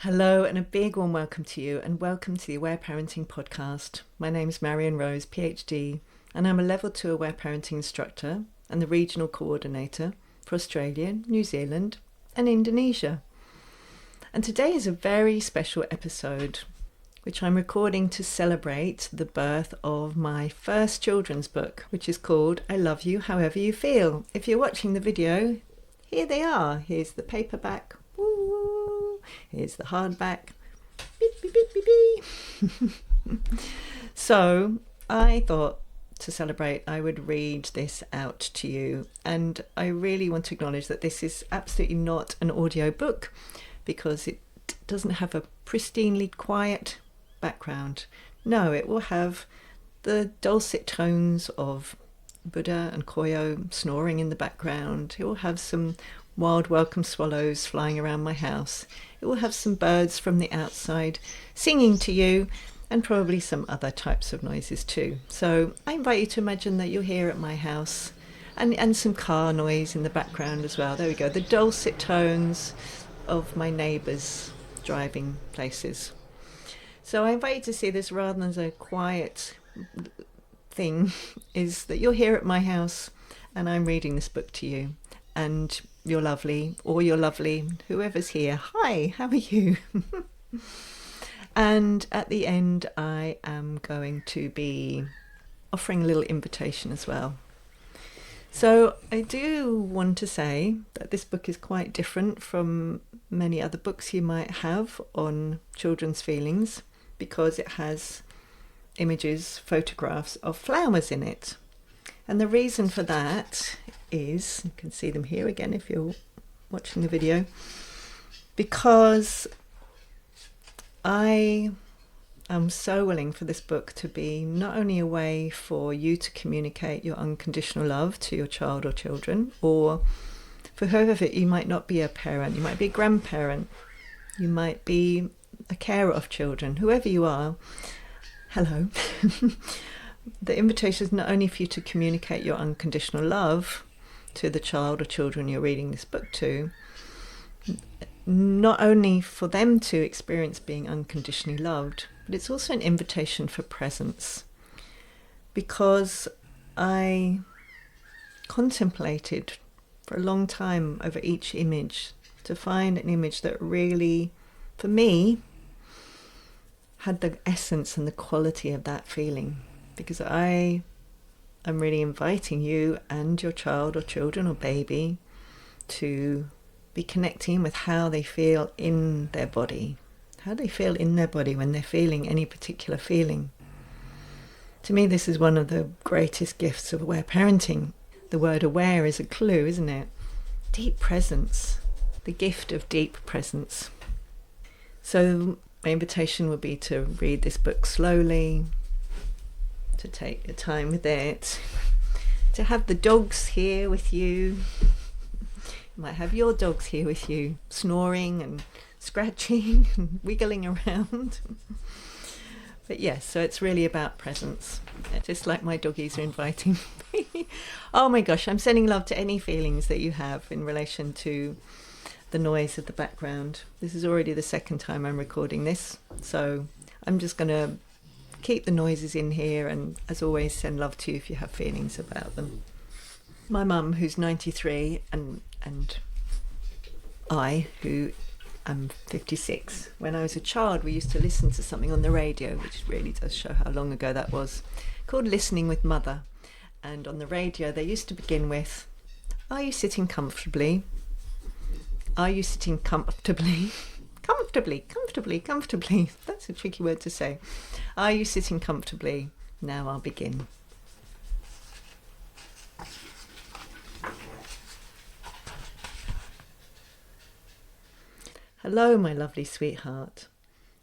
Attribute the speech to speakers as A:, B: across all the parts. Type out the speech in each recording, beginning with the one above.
A: Hello, and a big warm welcome to you, and welcome to the Aware Parenting Podcast. My name is Marion Rose, PhD, and I'm a Level 2 Aware Parenting Instructor and the Regional Coordinator for Australia, New Zealand, and Indonesia. And today is a very special episode, which I'm recording to celebrate the birth of my first children's book, which is called I Love You However You Feel. If you're watching the video, here they are. Here's the paperback. Woo! Here's the hardback. Beep, beep, beep, beep, beep. So I thought to celebrate I would read this out to you, and I really want to acknowledge that this is absolutely not an audio book because it doesn't have a pristinely quiet background. No, it will have the dulcet tones of Buddha and Koyo snoring in the background. It will have some wild welcome swallows flying around my house. It will have some birds from the outside singing to you, and probably some other types of noises too. So I invite you to imagine that you're here at my house, and some car noise in the background as well. There we go, the dulcet tones of my neighbours driving places. So I invite you to see this rather than as a quiet thing, is that you're here at my house and I'm reading this book to you, and you're lovely, or you're lovely, whoever's here. Hi, how are you? And at the end I am going to be offering a little invitation as well. So I do want to say that this book is quite different from many other books you might have on children's feelings, because it has images, photographs of flowers in it. And the reason for that is, you can see them here again if you're watching the video, because I am so willing for this book to be not only a way for you to communicate your unconditional love to your child or children, or for whoever, you might not be a parent, you might be a grandparent, you might be a carer of children, whoever you are, hello. The invitation is not only for you to communicate your unconditional love to the child or children you're reading this book to, not only for them to experience being unconditionally loved, but it's also an invitation for presence. Because I contemplated for a long time over each image to find an image that really, for me, had the essence and the quality of that feeling. Because I am really inviting you and your child or children or baby to be connecting with how they feel in their body. How they feel in their body when they're feeling any particular feeling. To me, this is one of the greatest gifts of aware parenting. The word aware is a clue, isn't it? Deep presence. The gift of deep presence. So my invitation would be to read this book slowly, to take your time with it, to have the dogs here with you. You might have your dogs here with you, snoring and scratching and wiggling around. But yes, so it's really about presence, just like my doggies are inviting me. Oh my gosh, I'm sending love to any feelings that you have in relation to the noise of the background. This is already the second time I'm recording this, so I'm just going to keep the noises in here, and as always, send love to you if you have feelings about them. My mum, who's 93, and I, who am 56. When I was a child, we used to listen to something on the radio, which really does show how long ago that was, called Listening with Mother. And on the radio, they used to begin with, "Are you sitting comfortably? Are you sitting comfortably?" Comfortably. That's a tricky word to say. Are you sitting comfortably? Now I'll begin. Hello, my lovely sweetheart.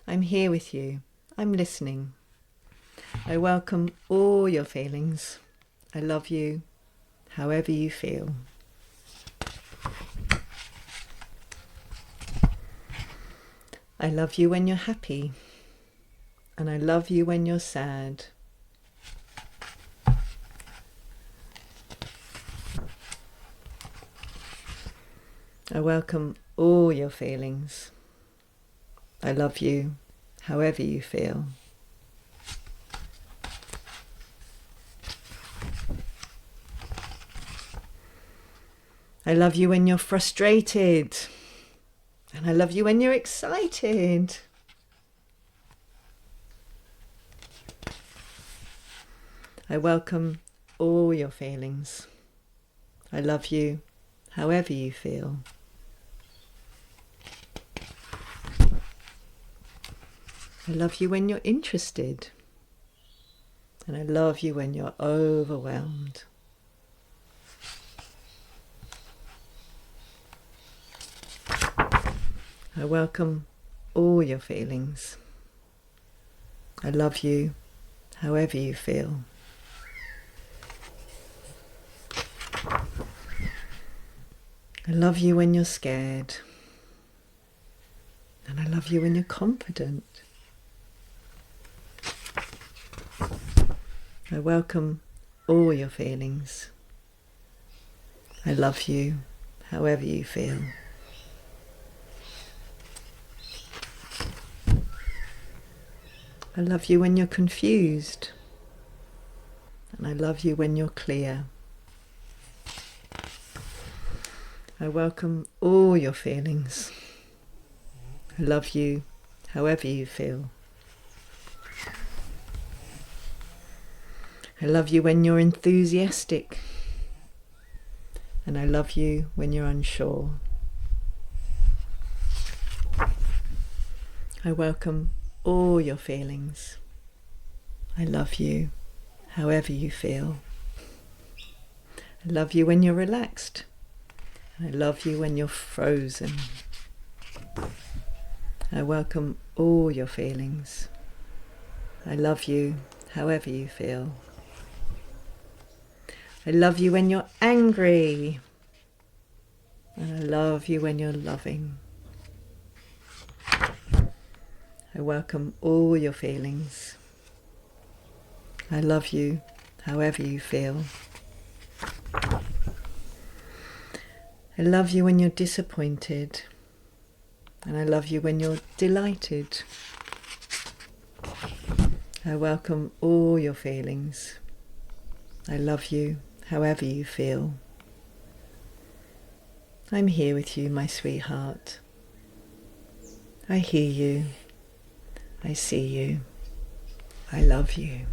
A: I'm here with you. I'm listening. I welcome all your feelings. I love you, however you feel. I love you when you're happy, and I love you when you're sad. I welcome all your feelings. I love you, however you feel. I love you when you're frustrated. And I love you when you're excited. I welcome all your feelings. I love you, however you feel. I love you when you're interested. And I love you when you're overwhelmed. I welcome all your feelings. I love you, however you feel. I love you when you're scared. And I love you when you're confident. I welcome all your feelings. I love you, however you feel. I love you when you're confused. And I love you when you're clear. I welcome all your feelings. I love you, however you feel. I love you when you're enthusiastic. And I love you when you're unsure. I welcome all your feelings. I love you, however you feel. I love you when you're relaxed. And I love you when you're frozen. I welcome all your feelings. I love you, however you feel. I love you when you're angry. And I love you when you're loving. I welcome all your feelings. I love you, however you feel. I love you when you're disappointed. And I love you when you're delighted. I welcome all your feelings. I love you, however you feel. I'm here with you, my sweetheart. I hear you. I see you. I love you.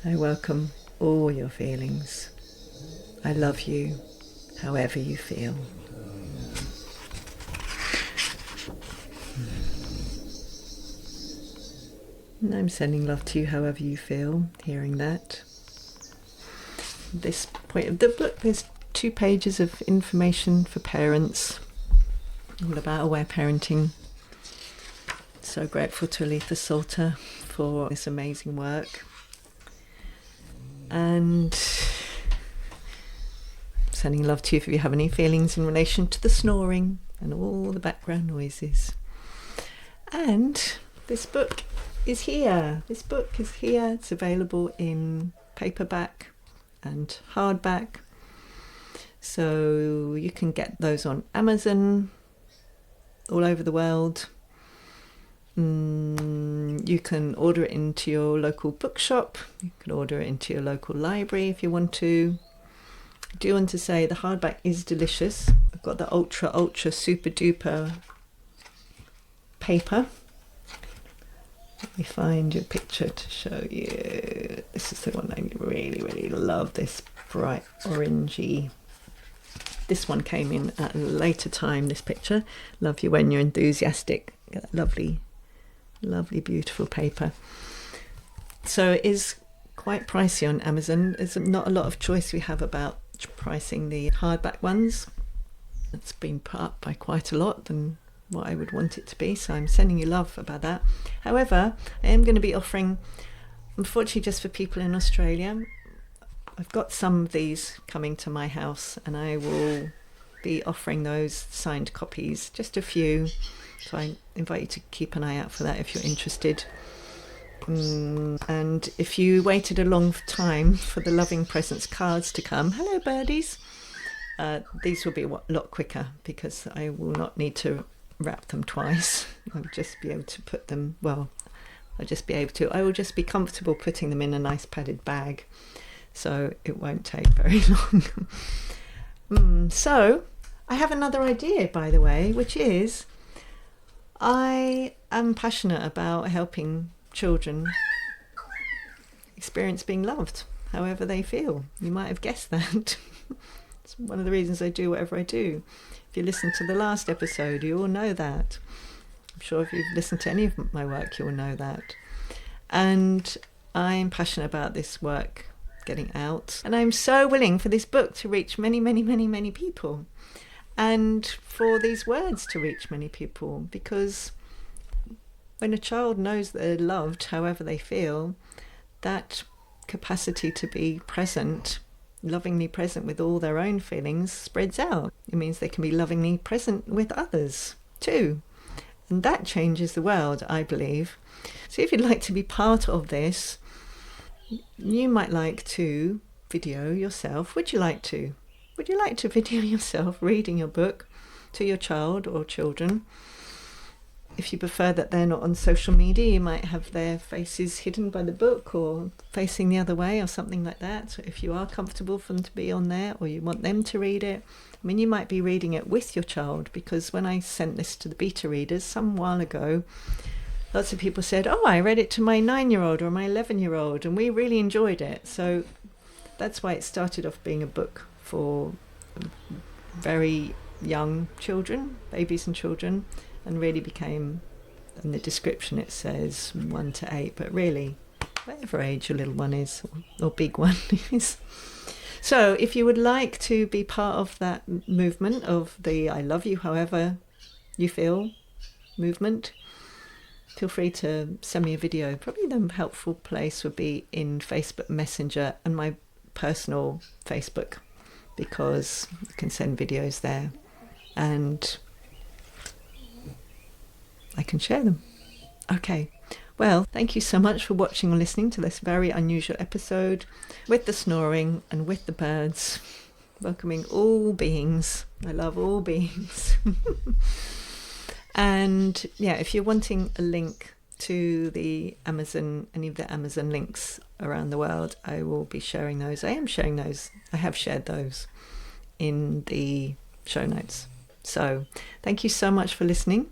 A: I welcome all your feelings. I love you, however you feel. And I'm sending love to you, however you feel, hearing that. At this point of the book, there's 2 pages of information for parents, all about aware parenting. So grateful to Aletha Salter for this amazing work. And sending love to you if you have any feelings in relation to the snoring and all the background noises. And this book is here. This book is here. It's available in paperback and hardback. So you can get those on Amazon all over the world. You can order it into your local bookshop. You can order it into your local library if you want to. I do want to say the hardback is delicious. I've got the ultra super duper paper. Let me find your picture to show you. This is the one I really love, this bright orangey. This one came in at a later time, this picture. Love you when you're enthusiastic. Get that lovely beautiful paper. So it is quite pricey on Amazon. There's not a lot of choice we have about pricing the hardback ones. It's been put up by quite a lot than what I would want it to be, so I'm sending you love about that. However, I am going to be offering, unfortunately just for people in Australia, I've got some of these coming to my house and I will be offering those signed copies, just a few. So I invite you to keep an eye out for that if you're interested. And if you waited a long time for the Loving Presence cards to come, hello birdies, these will be a lot quicker because I will not need to wrap them twice. I'll just be able to put them, I will just be comfortable putting them in a nice padded bag, so it won't take very long. So I have another idea, by the way, which is I am passionate about helping children experience being loved however they feel. You might have guessed that. It's one of the reasons I do whatever I do. If you listen to the last episode, you all know that. I'm sure if you've listened to any of my work, you'll know that. And I'm passionate about this work getting out. And I'm so willing for this book to reach many, many, many, many people. And for these words to reach many people. Because when a child knows they're loved, however they feel, that capacity to be present, lovingly present with all their own feelings, spreads out. It means they can be lovingly present with others too. And that changes the world, I believe. So if you'd like to be part of this, you might like to video yourself. Would you like to? Would you like to video yourself reading your book to your child or children? If you prefer that they're not on social media, you might have their faces hidden by the book or facing the other way or something like that. So if you are comfortable for them to be on there, or you want them to read it, I mean, you might be reading it with your child, because when I sent this to the beta readers some while ago, lots of people said, oh, I read it to my 9-year-old or my 11-year-old and we really enjoyed it. So that's why it started off being a book for very young children, babies and children, and really became, in the description it says 1 to 8, but really whatever age your little one is, or big one is. So if you would like to be part of that movement of the I love you however you feel movement, feel free to send me a video. Probably the helpful place would be in Facebook Messenger and my personal Facebook, because you can send videos there and I can share them. Okay, well, thank you so much for watching or listening to this very unusual episode with the snoring and with the birds, welcoming all beings. I love all beings. And yeah, if you're wanting a link to the Amazon, any of the Amazon links around the world, I will be sharing those. I am sharing those. I have shared those in the show notes. So thank you so much for listening.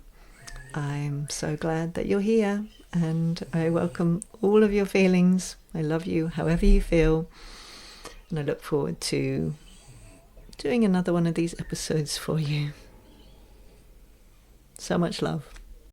A: I'm so glad that you're here, and I welcome all of your feelings. I love you however you feel, and I look forward to doing another one of these episodes for you. So much love.